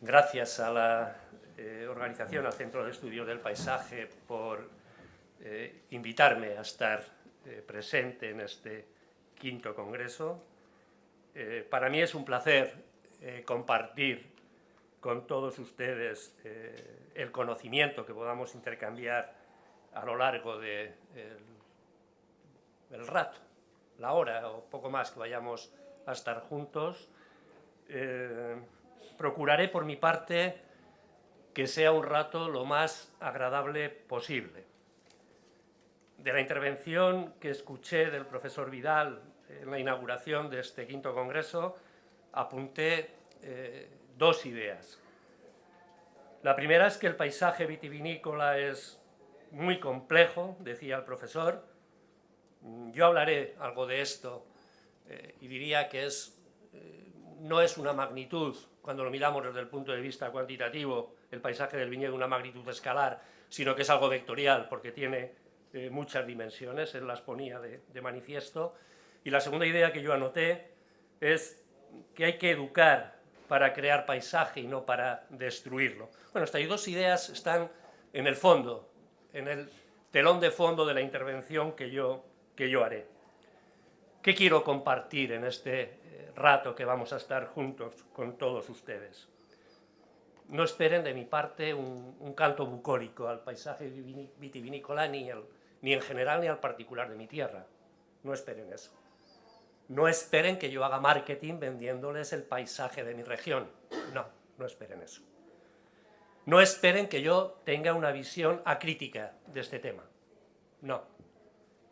Gracias a la organización, al Centro de Estudios del Paisaje, por invitarme a estar presente en este quinto congreso. Para mí es un placer compartir con todos ustedes el conocimiento que podamos intercambiar a lo largo del rato, la hora o poco más que vayamos a estar juntos. Procuraré por mi parte que sea un rato lo más agradable posible. De la intervención que escuché del profesor Vidal en la inauguración de este quinto congreso, apunté dos ideas. La primera es que el paisaje vitivinícola es muy complejo, decía el profesor. Yo hablaré algo de esto y diría que no es una magnitud, cuando lo miramos desde el punto de vista cuantitativo, el paisaje del viñedo una magnitud escalar, sino que es algo vectorial porque tiene muchas dimensiones, él las ponía de manifiesto. Y la segunda idea que yo anoté es que hay que educar para crear paisaje y no para destruirlo. Bueno, estas dos ideas están en el fondo, en el telón de fondo de la intervención que yo haré. ¿Qué quiero compartir en este rato que vamos a estar juntos con todos ustedes? No esperen de mi parte un canto bucólico al paisaje vitivinícola, ni en general ni al particular de mi tierra. No esperen eso. No esperen que yo haga marketing vendiéndoles el paisaje de mi región. No, no esperen eso. No esperen que yo tenga una visión acrítica de este tema. No,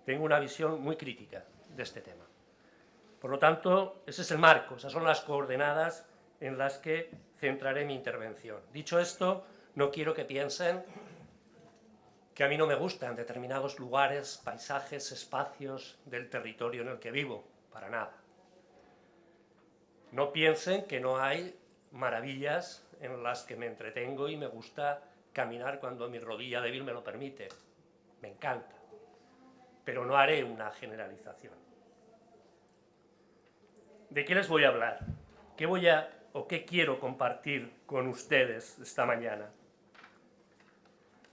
tengo una visión muy crítica de este tema. Por lo tanto, ese es el marco, esas son las coordenadas en las que centraré mi intervención. Dicho esto, no quiero que piensen que a mí no me gustan determinados lugares, paisajes, espacios del territorio en el que vivo, para nada. No piensen que no hay maravillas en las que me entretengo y me gusta caminar cuando mi rodilla débil me lo permite. Me encanta. Pero no haré una generalización. ¿De qué les voy a hablar? ¿Qué quiero compartir con ustedes esta mañana?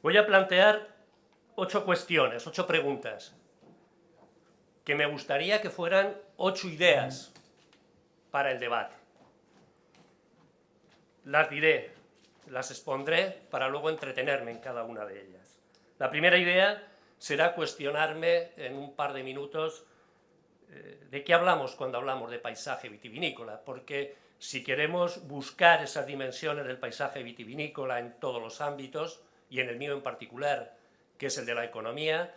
Voy a plantear 8 cuestiones, 8 preguntas, que me gustaría que fueran 8 ideas para el debate. Las diré, las expondré para luego entretenerme en cada una de ellas. La primera idea será cuestionarme en un par de minutos de qué hablamos cuando hablamos de paisaje vitivinícola, porque si queremos buscar esas dimensiones del paisaje vitivinícola en todos los ámbitos, y en el mío en particular, que es el de la economía,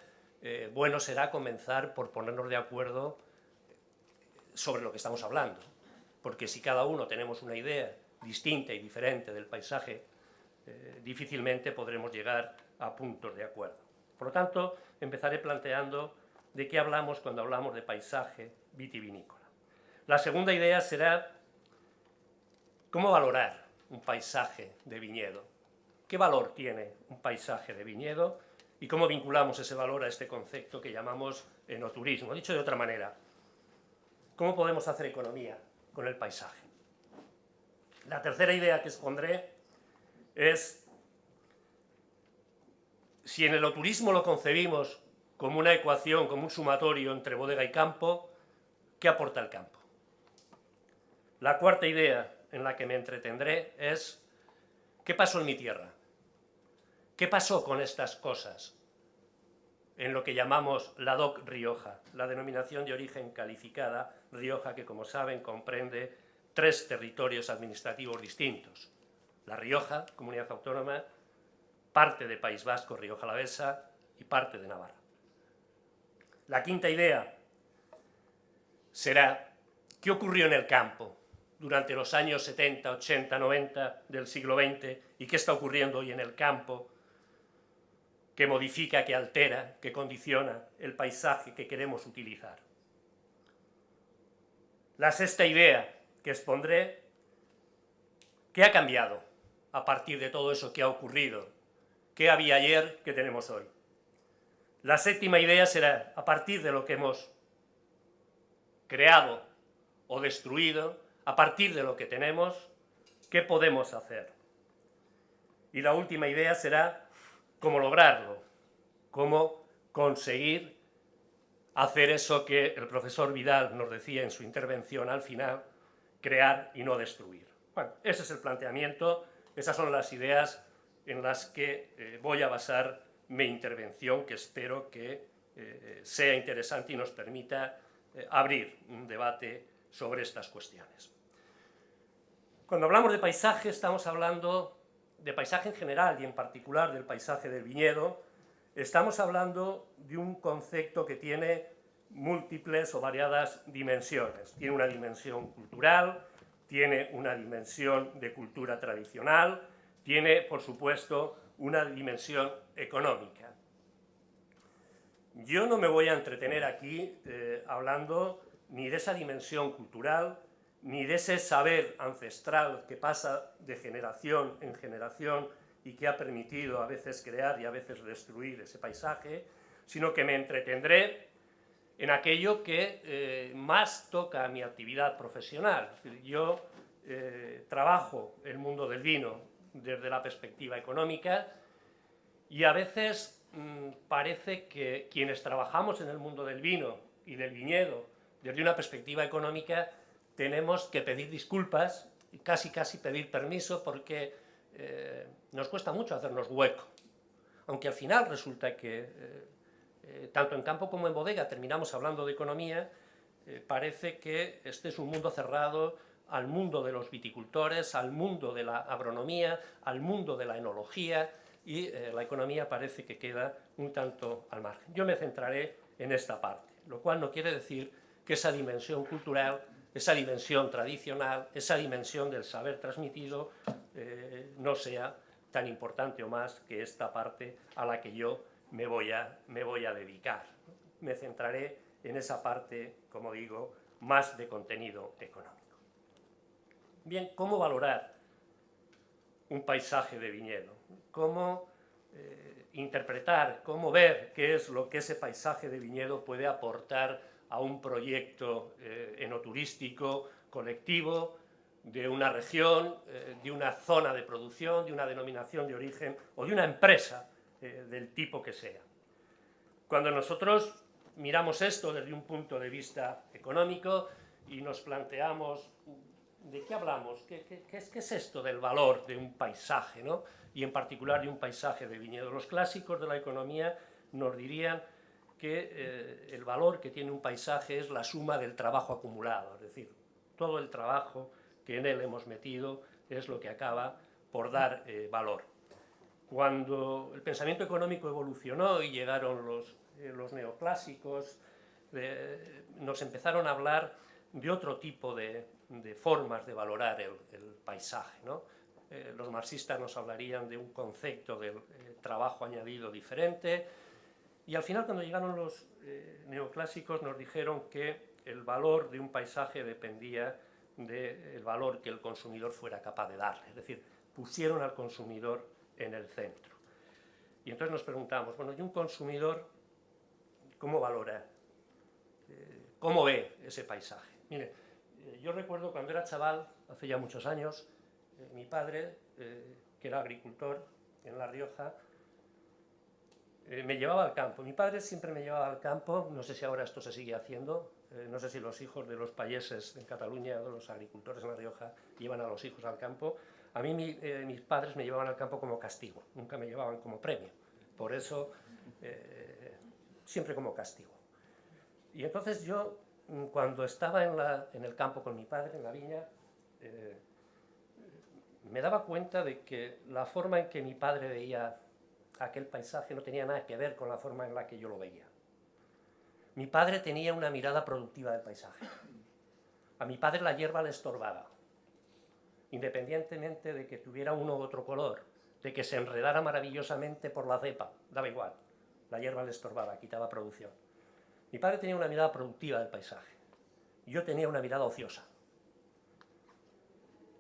bueno será comenzar por ponernos de acuerdo sobre lo que estamos hablando, porque si cada uno tenemos una idea distinta y diferente del paisaje, difícilmente podremos llegar a puntos de acuerdo. Por lo tanto, empezaré planteando de qué hablamos cuando hablamos de paisaje vitivinícola. La segunda idea será cómo valorar un paisaje de viñedo. ¿Qué valor tiene un paisaje de viñedo y cómo vinculamos ese valor a este concepto que llamamos enoturismo? Dicho de otra manera, ¿cómo podemos hacer economía con el paisaje? La tercera idea que expondré es si en el enoturismo lo concebimos como una ecuación, como un sumatorio entre bodega y campo, ¿qué aporta el campo? La cuarta idea en la que me entretendré es ¿qué pasó en mi tierra? ¿Qué pasó con estas cosas en lo que llamamos la DOC Rioja, la denominación de origen calificada Rioja, que como saben comprende 3 territorios administrativos distintos? La Rioja, comunidad autónoma, parte de País Vasco, Rioja Alavesa, y parte de Navarra. La quinta idea será ¿qué ocurrió en el campo durante los años 70, 80, 90 del siglo XX y qué está ocurriendo hoy en el campo que modifica, que altera, que condiciona el paisaje que queremos utilizar? La sexta idea que expondré, ¿qué ha cambiado a partir de todo eso que ha ocurrido? ¿Qué había ayer que tenemos hoy? La séptima idea será, a partir de lo que hemos creado o destruido, a partir de lo que tenemos, ¿qué podemos hacer? Y la última idea será cómo lograrlo, cómo conseguir hacer eso que el profesor Vidal nos decía en su intervención al final, crear y no destruir. Bueno, ese es el planteamiento, esas son las ideas en las que voy a basar mi intervención, que espero que sea interesante y nos permita abrir un debate sobre estas cuestiones. Cuando hablamos de paisaje, estamos hablando de paisaje en general y en particular del paisaje del viñedo. Estamos hablando de un concepto que tiene múltiples o variadas dimensiones. Tiene una dimensión cultural, tiene una dimensión de cultura tradicional, tiene, por supuesto, una dimensión económica. Yo no me voy a entretener aquí hablando ni de esa dimensión cultural, ni de ese saber ancestral que pasa de generación en generación y que ha permitido a veces crear y a veces destruir ese paisaje, sino que me entretendré en aquello que más toca a mi actividad profesional. Es decir, yo trabajo el mundo del vino desde la perspectiva económica y a veces parece que quienes trabajamos en el mundo del vino y del viñedo desde una perspectiva económica tenemos que pedir disculpas y casi pedir permiso porque nos cuesta mucho hacernos hueco. Aunque al final resulta que tanto en campo como en bodega terminamos hablando de economía, parece que este es un mundo cerrado al mundo de los viticultores, al mundo de la agronomía, al mundo de la enología, y la economía parece que queda un tanto al margen. Yo me centraré en esta parte, lo cual no quiere decir que esa dimensión cultural, esa dimensión tradicional, esa dimensión del saber transmitido no sea tan importante o más que esta parte a la que yo me voy a dedicar. Me centraré en esa parte, como digo, más de contenido económico. Bien, ¿cómo valorar un paisaje de viñedo? ¿Cómo interpretar, cómo ver qué es lo que ese paisaje de viñedo puede aportar a un proyecto enoturístico colectivo de una región, de una zona de producción, de una denominación de origen o de una empresa del tipo que sea? Cuando nosotros miramos esto desde un punto de vista económico y nos planteamos ¿de qué hablamos? ¿Qué es esto del valor de un paisaje, ¿no? Y en particular de un paisaje de viñedo? Los clásicos de la economía nos dirían que el valor que tiene un paisaje es la suma del trabajo acumulado, es decir, todo el trabajo que en él hemos metido es lo que acaba por dar valor. Cuando el pensamiento económico evolucionó y llegaron los neoclásicos, nos empezaron a hablar de otro tipo de formas de valorar el paisaje, ¿no? Los marxistas nos hablarían de un concepto del trabajo añadido diferente, y al final, cuando llegaron los neoclásicos, nos dijeron que el valor de un paisaje dependía del valor que el consumidor fuera capaz de darle, es decir, pusieron al consumidor en el centro. Y entonces nos preguntamos, bueno, ¿y un consumidor cómo valora? ¿Cómo ve ese paisaje? Mire, yo recuerdo cuando era chaval, hace ya muchos años, mi padre, que era agricultor en La Rioja, me llevaba al campo. Mi padre siempre me llevaba al campo, no sé si ahora esto se sigue haciendo, no sé si los hijos de los payeses en Cataluña, de los agricultores en La Rioja, llevan a los hijos al campo. A mí mis padres me llevaban al campo como castigo, nunca me llevaban como premio. Por eso, siempre como castigo. Y entonces yo, cuando estaba en el campo con mi padre, en la viña, me daba cuenta de que la forma en que mi padre veía aquel paisaje no tenía nada que ver con la forma en la que yo lo veía. Mi padre tenía una mirada productiva del paisaje. A mi padre la hierba le estorbaba, independientemente de que tuviera uno u otro color, de que se enredara maravillosamente por la cepa, daba igual, la hierba le estorbaba, quitaba producción. Mi padre tenía una mirada productiva del paisaje, yo tenía una mirada ociosa.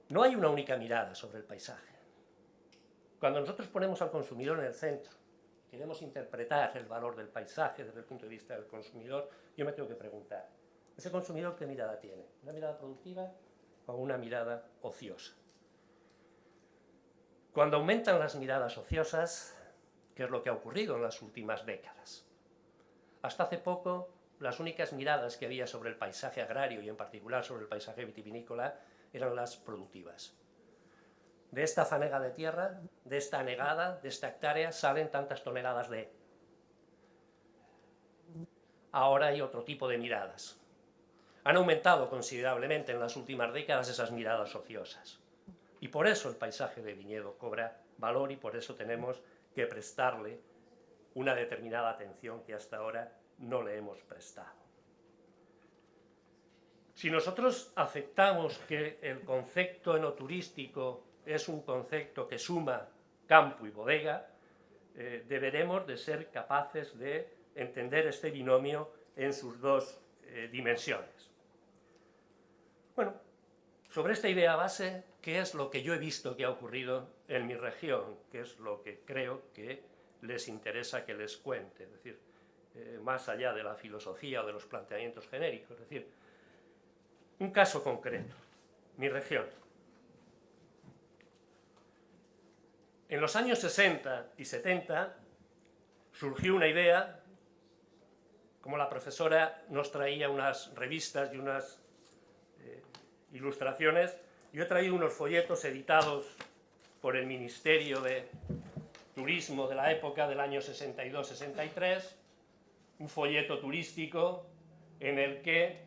No hay una única mirada sobre el paisaje. Cuando nosotros ponemos al consumidor en el centro, queremos interpretar el valor del paisaje desde el punto de vista del consumidor, yo me tengo que preguntar, ¿ese consumidor qué mirada tiene? ¿Una mirada productiva o una mirada ociosa? Cuando aumentan las miradas ociosas, ¿qué es lo que ha ocurrido en las últimas décadas? Hasta hace poco, las únicas miradas que había sobre el paisaje agrario y en particular sobre el paisaje vitivinícola eran las productivas. De esta fanega de tierra, de esta anegada, de esta hectárea, salen tantas toneladas de... Ahora hay otro tipo de miradas. Han aumentado considerablemente en las últimas décadas esas miradas ociosas. Y por eso el paisaje de viñedo cobra valor y por eso tenemos que prestarle una determinada atención que hasta ahora no le hemos prestado. Si nosotros aceptamos que el concepto enoturístico es un concepto que suma campo y bodega, deberemos de ser capaces de entender este binomio en sus dos dimensiones. Bueno, sobre esta idea base, ¿qué es lo que yo he visto que ha ocurrido en mi región? ¿Qué es lo que creo que les interesa que les cuente? Es decir, más allá de la filosofía o de los planteamientos genéricos, es decir, un caso concreto, mi región. En los años 60 y 70 surgió una idea, como la profesora nos traía unas revistas y unas ilustraciones, yo he traído unos folletos editados por el Ministerio de Turismo de la época del año 62-63, un folleto turístico en el que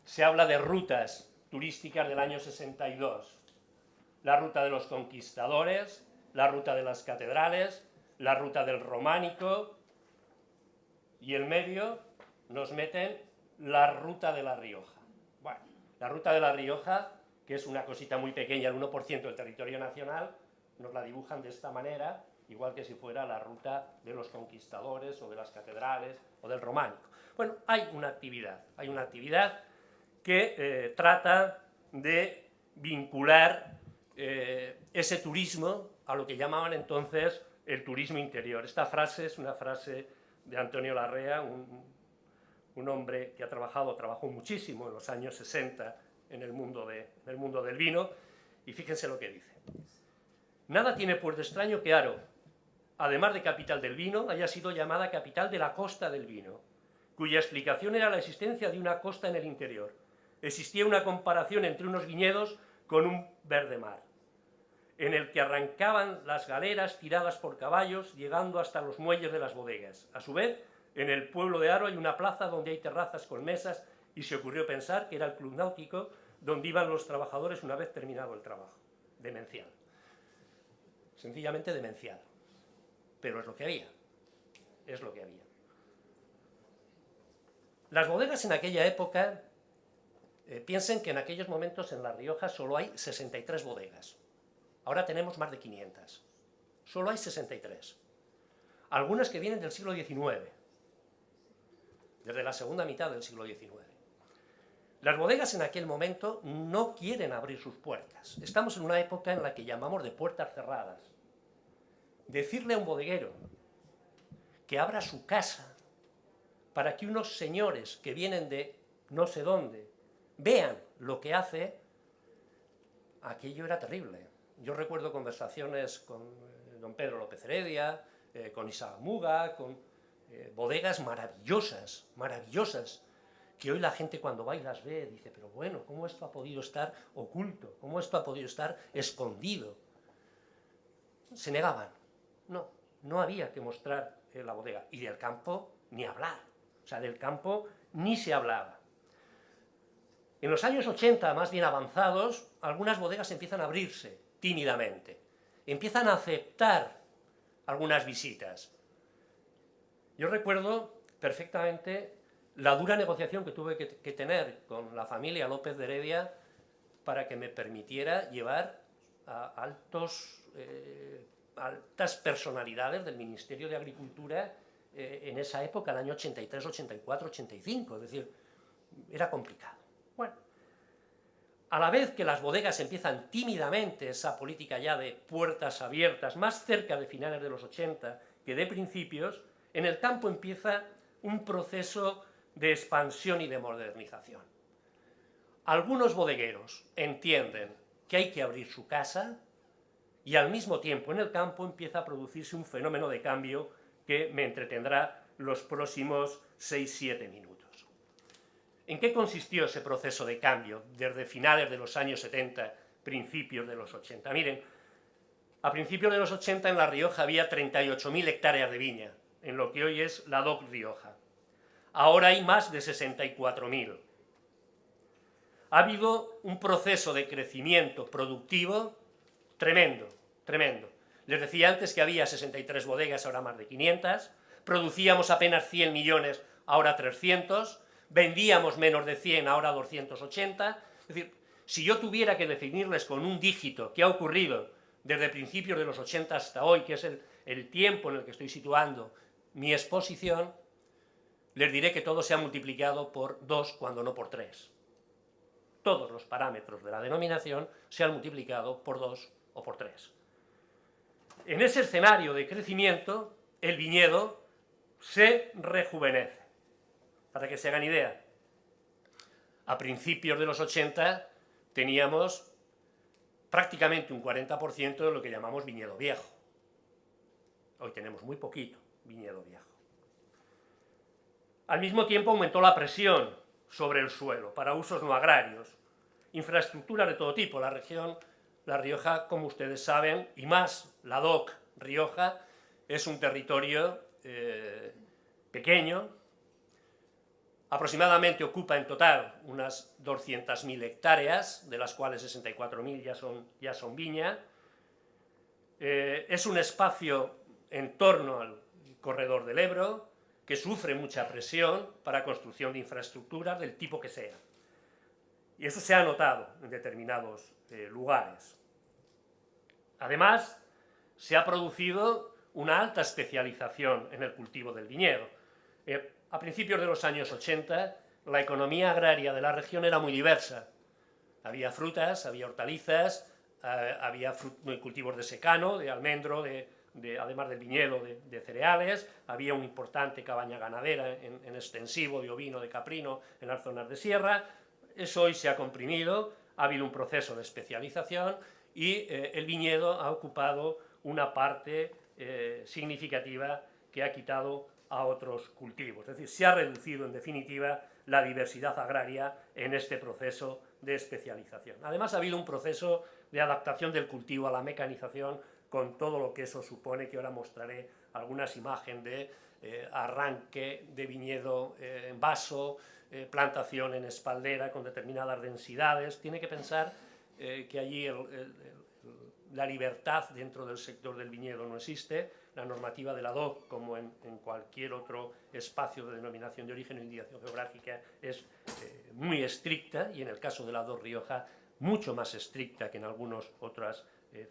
se habla de rutas turísticas del año 62. La ruta de los conquistadores, la ruta de las catedrales, la ruta del románico, y en medio nos meten la ruta de La Rioja. Bueno, la ruta de La Rioja, que es una cosita muy pequeña, el 1% del territorio nacional, nos la dibujan de esta manera, igual que si fuera la ruta de los conquistadores o de las catedrales o del románico. Bueno, hay una actividad que trata de vincular ese turismo a lo que llamaban entonces el turismo interior. Esta frase es una frase de Antonio Larrea, un hombre que trabajó muchísimo en los años 60 en el mundo del vino, y fíjense lo que dice. Nada tiene pues de extraño que Haro, además de capital del vino, haya sido llamada capital de la costa del vino, cuya explicación era la existencia de una costa en el interior. Existía una comparación entre unos viñedos con un verde mar, en el que arrancaban las galeras tiradas por caballos, llegando hasta los muelles de las bodegas. A su vez, en el pueblo de Haro hay una plaza donde hay terrazas con mesas, y se ocurrió pensar que era el club náutico donde iban los trabajadores una vez terminado el trabajo. Demencial. Sencillamente demencial. Pero es lo que había. Es lo que había. Las bodegas en aquella época, piensen que en aquellos momentos en La Rioja solo hay 63 bodegas. Ahora tenemos más de 500. Solo hay 63. Algunas que vienen del siglo XIX, desde la segunda mitad del siglo XIX. Las bodegas en aquel momento no quieren abrir sus puertas. Estamos en una época en la que llamamos de puertas cerradas. Decirle a un bodeguero que abra su casa para que unos señores que vienen de no sé dónde vean lo que hace, aquello era terrible. Yo recuerdo conversaciones con don Pedro López Heredia, con Isaac Muga, con bodegas maravillosas, maravillosas, que hoy la gente cuando va y las ve dice, pero bueno, ¿cómo esto ha podido estar oculto? ¿Cómo esto ha podido estar escondido? Se negaban. No había que mostrar la bodega. Y del campo ni hablar. O sea, del campo ni se hablaba. En los años 80, más bien avanzados, algunas bodegas empiezan a abrirse tímidamente. Empiezan a aceptar algunas visitas. Yo recuerdo perfectamente la dura negociación que tuve que tener con la familia López de Heredia para que me permitiera llevar a altas personalidades del Ministerio de Agricultura en esa época, el año 83, 84, 85, es decir, era complicado. Bueno, a la vez que las bodegas empiezan tímidamente esa política ya de puertas abiertas, más cerca de finales de los 80 que de principios, en el campo empieza un proceso de expansión y de modernización. Algunos bodegueros entienden que hay que abrir su casa y al mismo tiempo en el campo empieza a producirse un fenómeno de cambio que me entretendrá los próximos 6-7 minutos. ¿En qué consistió ese proceso de cambio desde finales de los años 70, principios de los 80? Miren, a principios de los 80 en La Rioja había 38.000 hectáreas de viña, en lo que hoy es la DOC Rioja. Ahora hay más de 64.000. Ha habido un proceso de crecimiento productivo tremendo, tremendo. Les decía antes que había 63 bodegas, ahora más de 500, producíamos apenas 100 millones, ahora 300, vendíamos menos de 100, ahora 280. Es decir, si yo tuviera que definirles con un dígito qué ha ocurrido desde principios de los 80 hasta hoy, que es el tiempo en el que estoy situando mi exposición, les diré que todo se ha multiplicado por 2, cuando no por 3. Todos los parámetros de la denominación se han multiplicado por 2 o por 3. En ese escenario de crecimiento, el viñedo se rejuvenece. Para que se hagan idea, a principios de los 80 teníamos prácticamente un 40% de lo que llamamos viñedo viejo. Hoy tenemos muy poquito viñedo viejo. Al mismo tiempo aumentó la presión sobre el suelo para usos no agrarios, infraestructuras de todo tipo. La región, La Rioja, como ustedes saben, y más la DOC Rioja, es un territorio pequeño, aproximadamente ocupa en total unas 200.000 hectáreas, de las cuales 64.000 ya son viña. Es un espacio en torno al corredor del Ebro, que sufre mucha presión para construcción de infraestructuras del tipo que sea. Y eso se ha notado en determinados lugares. Además, se ha producido una alta especialización en el cultivo del viñedo. A principios de los años 80, la economía agraria de la región era muy diversa. Había frutas, había hortalizas, había cultivos de secano, de almendro, además del viñedo, de cereales, había una importante cabaña ganadera en extensivo de ovino, de caprino, en las zonas de sierra. Eso hoy se ha comprimido, ha habido un proceso de especialización y el viñedo ha ocupado una parte significativa que ha quitado a otros cultivos. Es decir, se ha reducido en definitiva la diversidad agraria en este proceso de especialización. Además, ha habido un proceso de adaptación del cultivo a la mecanización, con todo lo que eso supone, que ahora mostraré algunas imágenes de arranque de viñedo en vaso, plantación en espaldera con determinadas densidades. Tiene que pensar que allí la libertad dentro del sector del viñedo no existe. La normativa de la DOC, como en cualquier otro espacio de denominación de origen o indicación geográfica, es muy estricta, y en el caso de la DOC Rioja, mucho más estricta que en algunas otras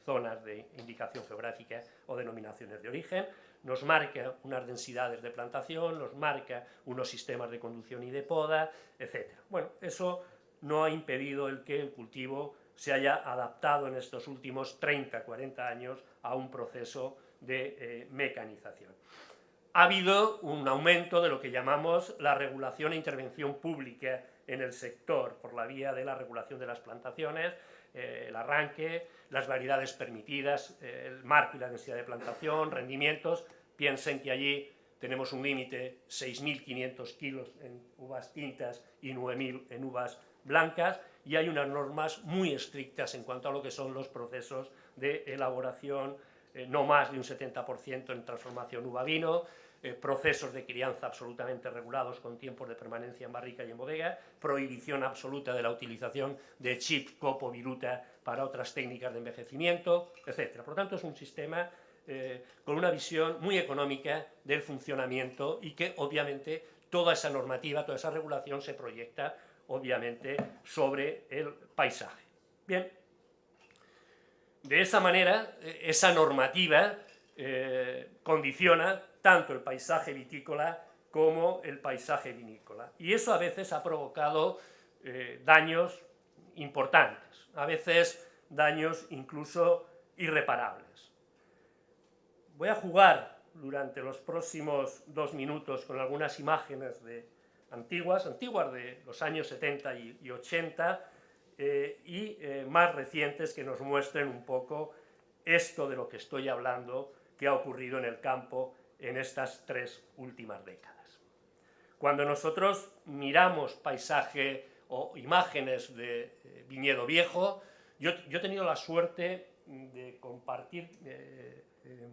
zonas de indicación geográfica o denominaciones de origen. Nos marca unas densidades de plantación, nos marca unos sistemas de conducción y de poda, etc. Bueno, eso no ha impedido el que el cultivo se haya adaptado en estos últimos 30-40 años a un proceso de mecanización. Ha habido un aumento de lo que llamamos la regulación e intervención pública en el sector, por la vía de la regulación de las plantaciones, el arranque, las variedades permitidas, el marco y la densidad de plantación, rendimientos. Piensen que allí tenemos un límite, 6.500 kilos en uvas tintas y 9.000 en uvas blancas, y hay unas normas muy estrictas en cuanto a lo que son los procesos de elaboración, no más de un 70% en transformación uva-vino, procesos de crianza absolutamente regulados con tiempos de permanencia en barrica y en bodega, prohibición absoluta de la utilización de chip, copo, viruta para otras técnicas de envejecimiento, etc. Por lo tanto, es un sistema con una visión muy económica del funcionamiento, y que obviamente toda esa normativa, toda esa regulación se proyecta obviamente sobre el paisaje. Bien, de esa manera, esa normativa condiciona tanto el paisaje vitícola como el paisaje vinícola, y eso a veces ha provocado daños importantes, a veces daños incluso irreparables. Voy a jugar durante los próximos 2 minutos con algunas imágenes antiguas de los años 70 y 80, y más recientes, que nos muestren un poco esto de lo que estoy hablando que ha ocurrido en el campo en estas 3 últimas décadas. Cuando nosotros miramos paisaje o imágenes de viñedo viejo, yo he tenido la suerte de compartir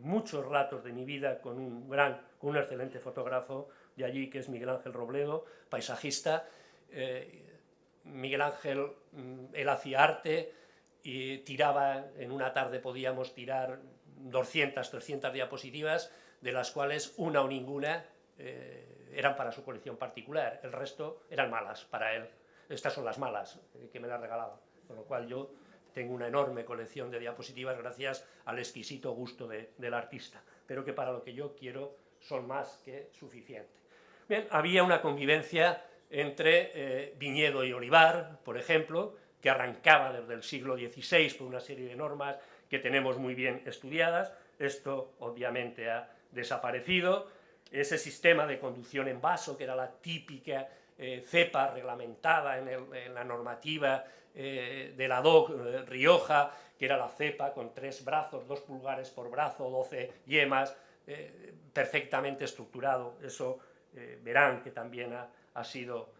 muchos ratos de mi vida con un excelente fotógrafo de allí, que es Miguel Ángel Robledo, paisajista. Miguel Ángel, él hacía arte y tiraba, en una tarde podíamos tirar 200, 300 diapositivas, de las cuales una o ninguna eran para su colección particular, el resto eran malas para él. Estas son las malas que me las regalaba, con lo cual yo tengo una enorme colección de diapositivas gracias al exquisito gusto del artista, pero que para lo que yo quiero son más que suficientes. Bien, había una convivencia entre viñedo y olivar, por ejemplo, que arrancaba desde el siglo XVI por una serie de normas que tenemos muy bien estudiadas. Esto obviamente ha desaparecido. Ese sistema de conducción en vaso, que era la típica cepa reglamentada en la normativa de la DOC Rioja, que era la cepa con 3 brazos, 2 pulgares por brazo, 12 yemas, perfectamente estructurado. Eso verán que también ha sido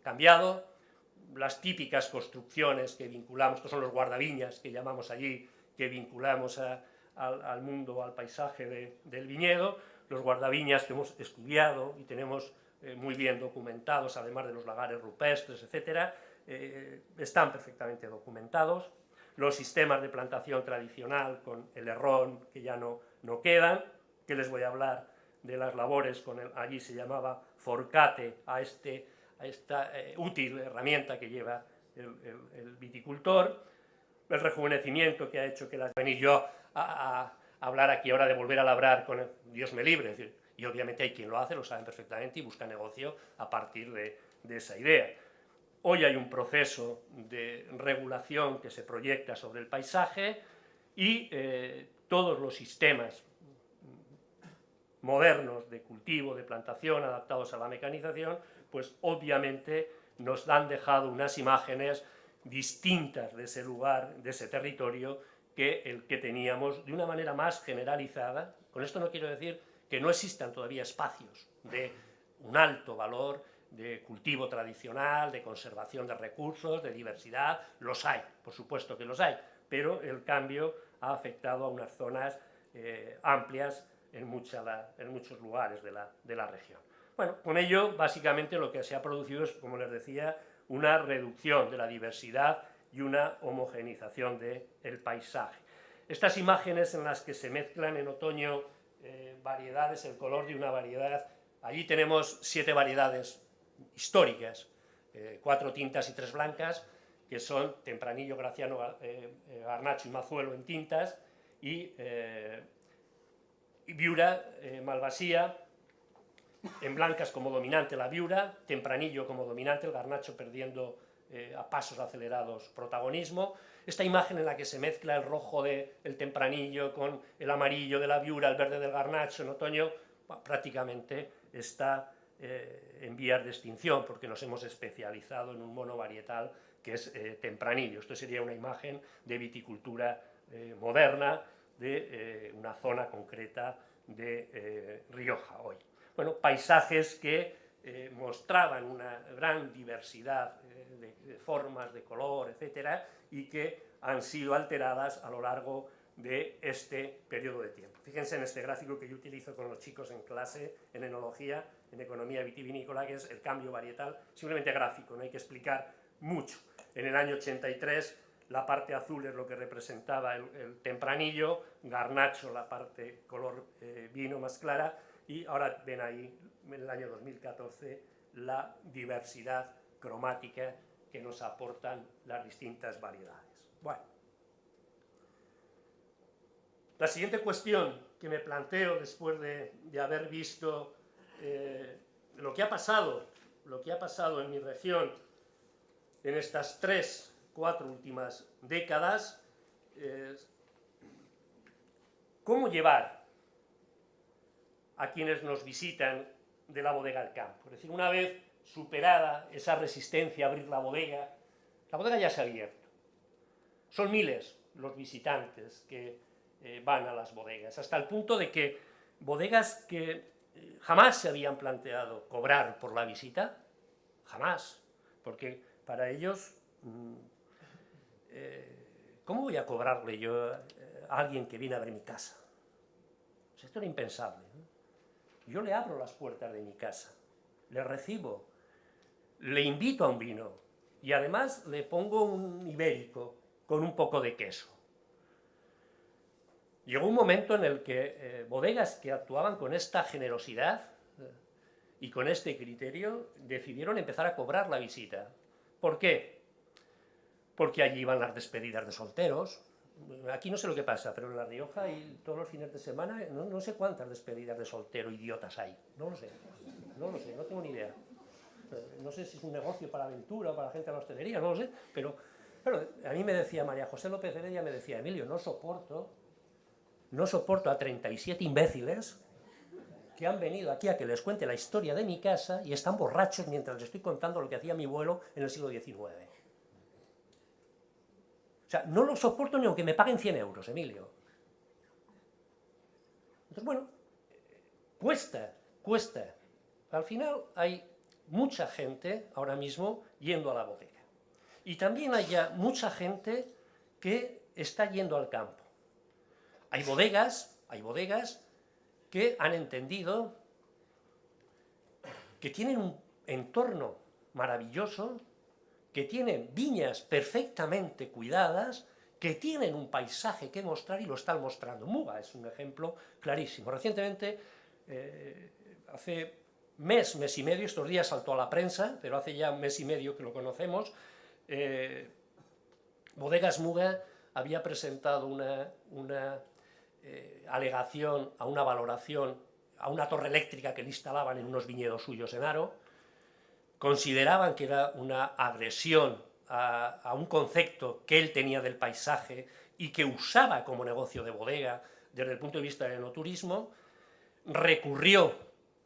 cambiado. Las típicas construcciones que vinculamos, estos son los guardaviñas que llamamos allí, que vinculamos al mundo, al paisaje del viñedo, los guardaviñas que hemos estudiado y tenemos muy bien documentados, además de los lagares rupestres, etcétera, están perfectamente documentados. Los sistemas de plantación tradicional con el herrón, que ya no quedan, que les voy a hablar de las labores allí se llamaba forcate a esta útil herramienta que lleva el viticultor, el rejuvenecimiento que ha hecho que venir yo a hablar aquí ahora de volver a labrar con Dios me libre, es decir, y obviamente hay quien lo hace, lo saben perfectamente y busca negocio a partir de esa idea. Hoy hay un proceso de regulación que se proyecta sobre el paisaje y todos los sistemas modernos de cultivo, de plantación, adaptados a la mecanización, pues obviamente nos han dejado unas imágenes distintas de ese lugar, de ese territorio, que el que teníamos de una manera más generalizada. Con esto no quiero decir que no existan todavía espacios de un alto valor de cultivo tradicional, de conservación de recursos, de diversidad, los hay, por supuesto que los hay, pero el cambio ha afectado a unas zonas amplias en muchos lugares de la región. Bueno, con ello, básicamente, lo que se ha producido es, como les decía, una reducción de la diversidad y una homogeneización del paisaje. Estas imágenes en las que se mezclan en otoño variedades, el color de una variedad, allí tenemos 7 variedades históricas, 4 tintas y 3 blancas, que son Tempranillo, Graciano, Garnacho y Mazuelo en tintas, y Viura, Malvasía, en blancas como dominante la Viura, Tempranillo como dominante, el Garnacho perdiendo a pasos acelerados protagonismo. Esta imagen en la que se mezcla el rojo del Tempranillo con el amarillo de la Viura, el verde del Garnacho en otoño, prácticamente está en vías de extinción, porque nos hemos especializado en un monovarietal que es Tempranillo. Esto sería una imagen de viticultura moderna de una zona concreta de Rioja hoy. Bueno, paisajes que mostraban una gran diversidad de formas, de color, etcétera, y que han sido alteradas a lo largo de este periodo de tiempo. Fíjense en este gráfico que yo utilizo con los chicos en clase, en enología, en economía vitivinícola, que es el cambio varietal, simplemente gráfico, no hay que explicar mucho. En el año 83, la parte azul es lo que representaba el Tempranillo, Garnacho la parte color vino más clara, y ahora ven ahí, en el año 2014, la diversidad cromática que nos aportan las distintas variedades. Bueno, la siguiente cuestión que me planteo después de haber visto lo que ha pasado en mi región en estas 3-4 últimas décadas, ¿cómo llevar a quienes nos visitan de la bodega al campo? Es decir, una vez superada esa resistencia a abrir la bodega ya se ha abierto. Son miles los visitantes que van a las bodegas, hasta el punto de que bodegas que jamás se habían planteado cobrar por la visita, jamás, porque para ellos, ¿cómo voy a cobrarle yo a alguien que viene a ver mi casa? Pues esto era impensable, ¿no? Yo le abro las puertas de mi casa, le recibo, le invito a un vino y además le pongo un ibérico con un poco de queso. Llegó un momento en el que bodegas que actuaban con esta generosidad y con este criterio decidieron empezar a cobrar la visita. ¿Por qué? Porque allí iban las despedidas de solteros. Aquí no sé lo que pasa, pero en La Rioja y todos los fines de semana no sé cuántas despedidas de soltero idiotas hay. No lo sé, no tengo ni idea. No sé si es un negocio para aventura o para la gente de la hostelería, no lo sé, pero a mí me decía María José López Heredia, me decía, Emilio, no soporto a 37 imbéciles que han venido aquí a que les cuente la historia de mi casa y están borrachos mientras les estoy contando lo que hacía mi abuelo en el siglo XIX. O sea, no lo soporto ni aunque me paguen 100 euros, Emilio. Entonces, bueno, cuesta. Al final hay mucha gente ahora mismo yendo a la bodega. Y también hay ya mucha gente que está yendo al campo. Hay bodegas que han entendido que tienen un entorno maravilloso, que tienen viñas perfectamente cuidadas, que tienen un paisaje que mostrar y lo están mostrando. Muga es un ejemplo clarísimo. Recientemente, hace mes y medio, estos días saltó a la prensa, pero hace ya un mes y medio que lo conocemos, Bodegas Muga había presentado una alegación a una valoración, a una torre eléctrica que le instalaban en unos viñedos suyos en Haro. Consideraban que era una agresión a un concepto que él tenía del paisaje y que usaba como negocio de bodega desde el punto de vista del enoturismo. Recurrió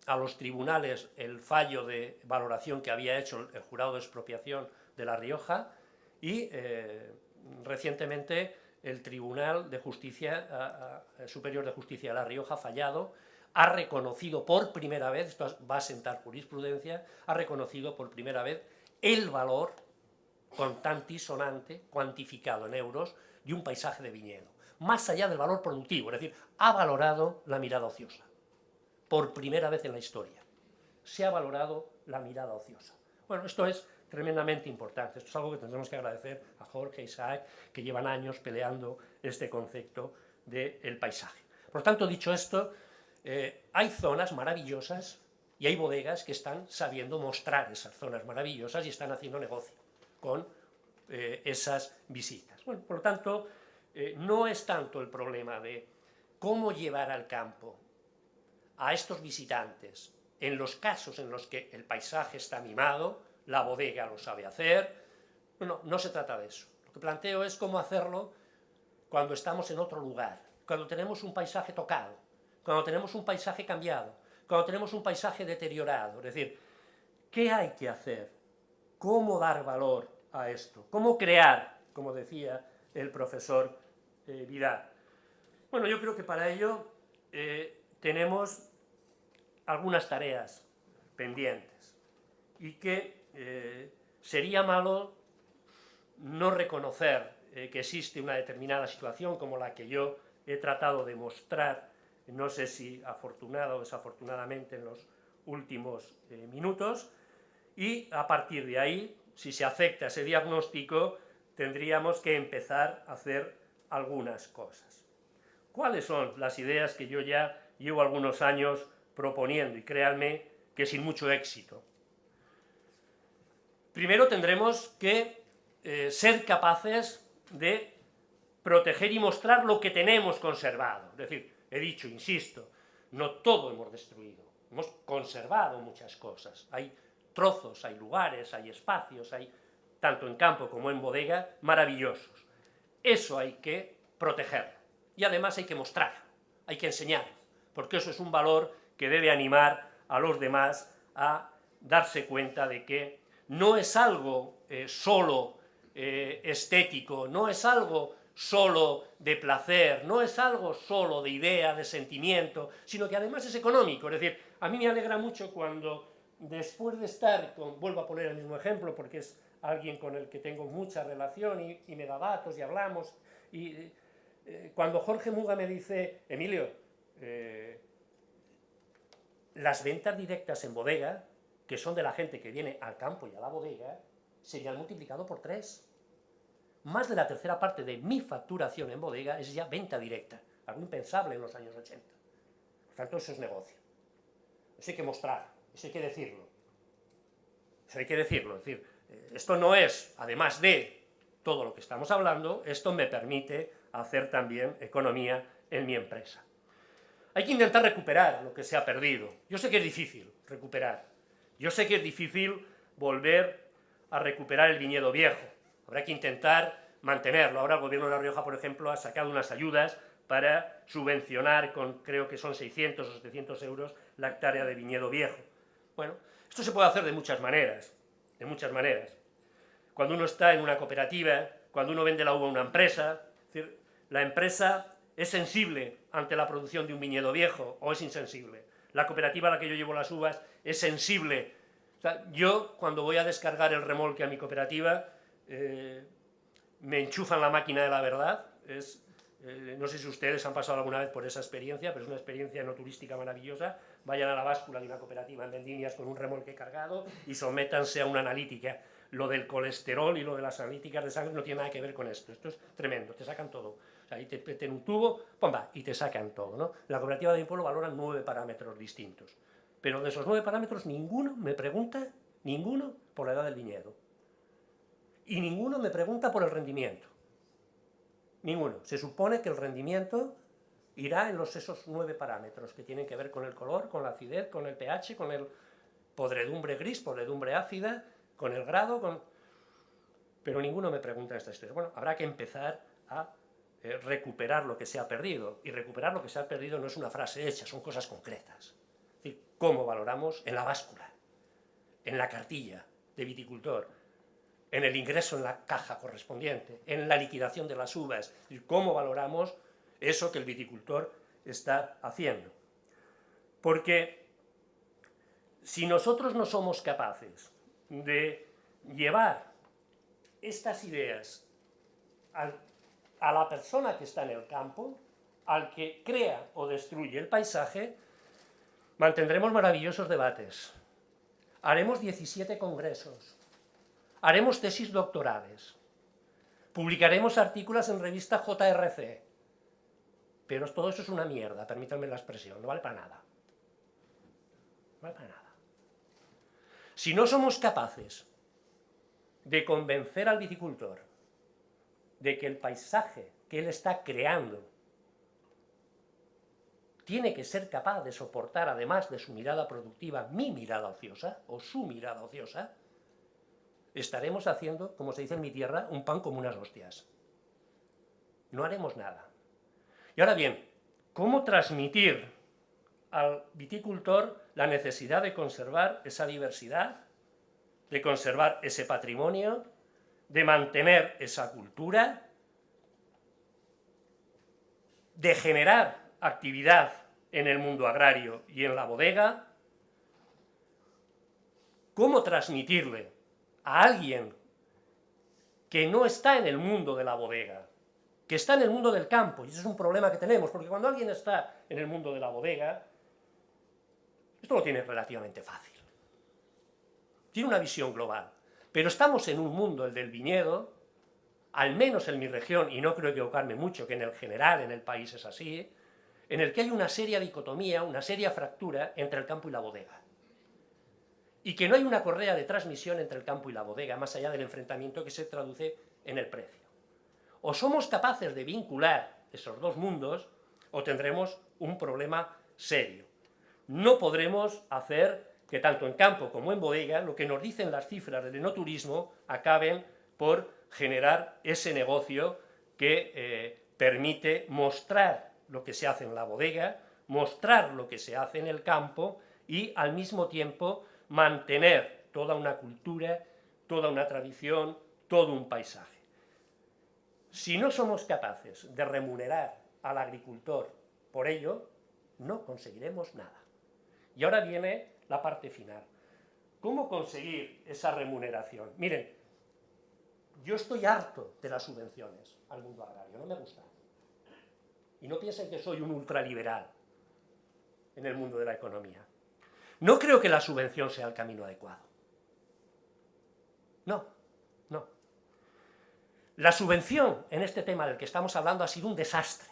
a los tribunales el fallo de valoración que había hecho el jurado de expropiación de La Rioja y recientemente el Tribunal de Justicia, Superior de Justicia de La Rioja ha fallado, ha reconocido por primera vez, esto va a sentar jurisprudencia, ha reconocido por primera vez el valor contanti sonante, cuantificado en euros, de un paisaje de viñedo, más allá del valor productivo, es decir, ha valorado la mirada ociosa, por primera vez en la historia, se ha valorado la mirada ociosa. Bueno, esto es tremendamente importante, esto es algo que tendremos que agradecer a Jorge, Isaac, que llevan años peleando este concepto del paisaje. Por lo tanto, dicho esto, hay zonas maravillosas y hay bodegas que están sabiendo mostrar esas zonas maravillosas y están haciendo negocio con esas visitas. Bueno, por lo tanto, no es tanto el problema de cómo llevar al campo a estos visitantes en los casos en los que el paisaje está mimado, la bodega lo sabe hacer. No se trata de eso. Lo que planteo es cómo hacerlo cuando estamos en otro lugar, cuando tenemos un paisaje tocado, cuando tenemos un paisaje cambiado, cuando tenemos un paisaje deteriorado. Es decir, ¿qué hay que hacer? ¿Cómo dar valor a esto? ¿Cómo crear, como decía el profesor Vidal? Bueno, yo creo que para ello tenemos algunas tareas pendientes y que sería malo no reconocer que existe una determinada situación como la que yo he tratado de mostrar, no sé si afortunada o desafortunadamente en los últimos minutos, y a partir de ahí, si se acepta ese diagnóstico, tendríamos que empezar a hacer algunas cosas. ¿Cuáles son las ideas que yo ya llevo algunos años proponiendo? Y créanme que sin mucho éxito. Primero tendremos que ser capaces de proteger y mostrar lo que tenemos conservado. Es decir, he dicho, insisto, no todo hemos destruido, hemos conservado muchas cosas. Hay trozos, hay lugares, hay espacios, hay, tanto en campo como en bodega, maravillosos. Eso hay que protegerlo. Y además hay que mostrar, hay que enseñar, porque eso es un valor que debe animar a los demás a darse cuenta de que no es algo solo estético, no es algo solo de placer, no es algo solo de idea, de sentimiento, sino que además es económico. Es decir, a mí me alegra mucho cuando, después de estar vuelvo a poner el mismo ejemplo porque es alguien con el que tengo mucha relación y me da datos y hablamos, y cuando Jorge Muga me dice, Emilio, las ventas directas en bodega, que son de la gente que viene al campo y a la bodega, se han multiplicado por 3. Más de la tercera parte de mi facturación en bodega es ya venta directa, algo impensable en los años 80. Por tanto, eso es negocio. Eso hay que mostrar, eso hay que decirlo. Eso hay que decirlo. Es decir, esto no es, además de todo lo que estamos hablando, esto me permite hacer también economía en mi empresa. Hay que intentar recuperar lo que se ha perdido. Yo sé que es difícil recuperar. Yo sé que es difícil volver a recuperar el viñedo viejo. Habrá que intentar mantenerlo. Ahora el gobierno de La Rioja, por ejemplo, ha sacado unas ayudas para subvencionar con, creo que son 600 o 700 euros, la hectárea de viñedo viejo. Bueno, esto se puede hacer de muchas maneras, Cuando uno está en una cooperativa, cuando uno vende la uva a una empresa, es decir, la empresa es sensible ante la producción de un viñedo viejo o es insensible. La cooperativa a la que yo llevo las uvas es sensible. O sea, yo, cuando voy a descargar el remolque a mi cooperativa, me enchufan la máquina de la verdad. No sé si ustedes han pasado alguna vez por esa experiencia, pero es una experiencia no turística maravillosa. Vayan a la báscula de una cooperativa en Vendimias con un remolque cargado y sométanse a una analítica. Lo del colesterol y lo de las analíticas de sangre no tiene nada que ver con esto. Esto es tremendo, te sacan todo. O sea, ahí te meten un tubo, ¡pumba!, y te sacan todo, ¿no? La cooperativa de mi pueblo valora 9 parámetros distintos. Pero de esos 9 parámetros, ninguno me pregunta, por la edad del viñedo. Y ninguno me pregunta por el rendimiento. Ninguno. Se supone que el rendimiento irá en esos 9 parámetros que tienen que ver con el color, con la acidez, con el pH, con el podredumbre gris, podredumbre ácida, con el grado, pero ninguno me pregunta esta historia. Bueno, habrá que empezar a recuperar lo que se ha perdido, y recuperar lo que se ha perdido no es una frase hecha, son cosas concretas. Es decir, cómo valoramos en la báscula, en la cartilla de viticultor, en el ingreso en la caja correspondiente, en la liquidación de las uvas, es decir, cómo valoramos eso que el viticultor está haciendo. Porque si nosotros no somos capaces de llevar estas ideas a la persona que está en el campo, al que crea o destruye el paisaje, mantendremos maravillosos debates, haremos 17 congresos, haremos tesis doctorales, publicaremos artículos en revista JRC, pero todo eso es una mierda, permítanme la expresión, no vale para nada. No vale para nada. Si no somos capaces de convencer al viticultor de que el paisaje que él está creando tiene que ser capaz de soportar, además de su mirada productiva, mi mirada ociosa, o su mirada ociosa, estaremos haciendo, como se dice en mi tierra, un pan como unas hostias. No haremos nada. Y ahora bien, ¿cómo transmitir al viticultor la necesidad de conservar esa diversidad, de conservar ese patrimonio, de mantener esa cultura, de generar actividad en el mundo agrario y en la bodega? ¿Cómo transmitirle a alguien que no está en el mundo de la bodega, que está en el mundo del campo? Y ese es un problema que tenemos, porque cuando alguien está en el mundo de la bodega, esto lo tiene relativamente fácil. Tiene una visión global. Pero estamos en un mundo, el del viñedo, al menos en mi región, y no creo equivocarme mucho, que en el general en el país es así, en el que hay una seria dicotomía, una seria fractura entre el campo y la bodega. Y que no hay una correa de transmisión entre el campo y la bodega, más allá del enfrentamiento que se traduce en el precio. O somos capaces de vincular esos dos mundos, o tendremos un problema serio. No podremos hacer que tanto en campo como en bodega, lo que nos dicen las cifras del enoturismo, acaben por generar ese negocio que permite mostrar lo que se hace en la bodega, mostrar lo que se hace en el campo y al mismo tiempo mantener toda una cultura, toda una tradición, todo un paisaje. Si no somos capaces de remunerar al agricultor por ello, no conseguiremos nada. Y ahora viene la parte final. ¿Cómo conseguir esa remuneración? Miren, yo estoy harto de las subvenciones al mundo agrario, no me gustan. Y no piensen que soy un ultraliberal en el mundo de la economía. No creo que la subvención sea el camino adecuado. No, no. La subvención en este tema del que estamos hablando ha sido un desastre.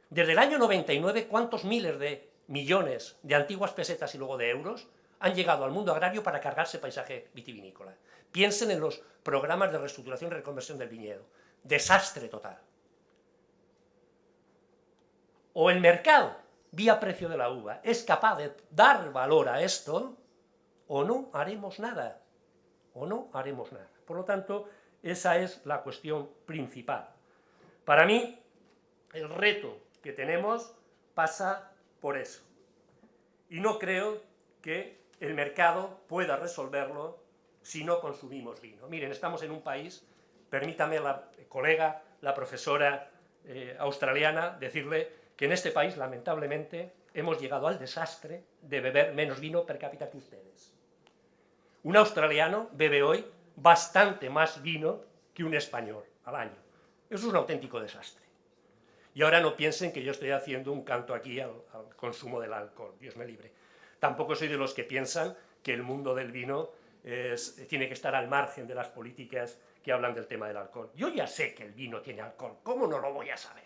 Desde el año 99, ¿cuántos miles de millones de antiguas pesetas y luego de euros han llegado al mundo agrario para cargarse paisaje vitivinícola? Piensen en los programas de reestructuración y reconversión del viñedo. Desastre total. O el mercado, vía precio de la uva, es capaz de dar valor a esto, o no haremos nada. O no haremos nada. Por lo tanto, esa es la cuestión principal. Para mí, el reto que tenemos pasa por eso. Y no creo que el mercado pueda resolverlo si no consumimos vino. Miren, estamos en un país, permítame la colega, la profesora australiana, decirle que en este país, lamentablemente, hemos llegado al desastre de beber menos vino per cápita que ustedes. Un australiano bebe hoy bastante más vino que un español al año. Eso es un auténtico desastre. Y ahora no piensen que yo estoy haciendo un canto aquí al consumo del alcohol, Dios me libre. Tampoco soy de los que piensan que el mundo del vino tiene que estar al margen de las políticas que hablan del tema del alcohol. Yo ya sé que el vino tiene alcohol, ¿cómo no lo voy a saber?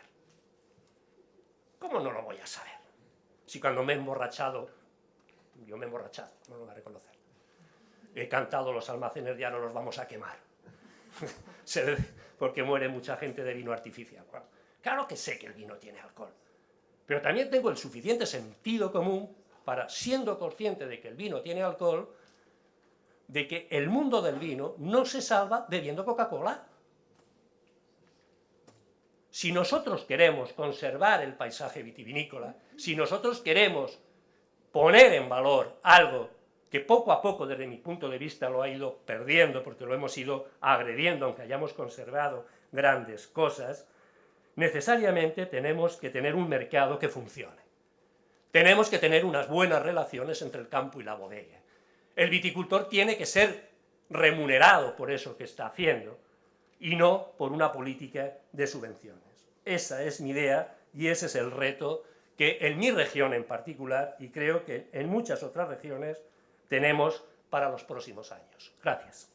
¿Cómo no lo voy a saber? Si cuando me he emborrachado, yo me he emborrachado, no lo voy a reconocer, he cantado los almacenes ya no los vamos a quemar, porque muere mucha gente de vino artificial. Claro que sé que el vino tiene alcohol, pero también tengo el suficiente sentido común para, siendo consciente de que el vino tiene alcohol, de que el mundo del vino no se salva bebiendo Coca-Cola. Si nosotros queremos conservar el paisaje vitivinícola, si nosotros queremos poner en valor algo que poco a poco, desde mi punto de vista, lo ha ido perdiendo, porque lo hemos ido agrediendo, aunque hayamos conservado grandes cosas, necesariamente tenemos que tener un mercado que funcione. Tenemos que tener unas buenas relaciones entre el campo y la bodega. El viticultor tiene que ser remunerado por eso que está haciendo, y no por una política de subvenciones. Esa es mi idea y ese es el reto que en mi región en particular, y creo que en muchas otras regiones, tenemos para los próximos años. Gracias.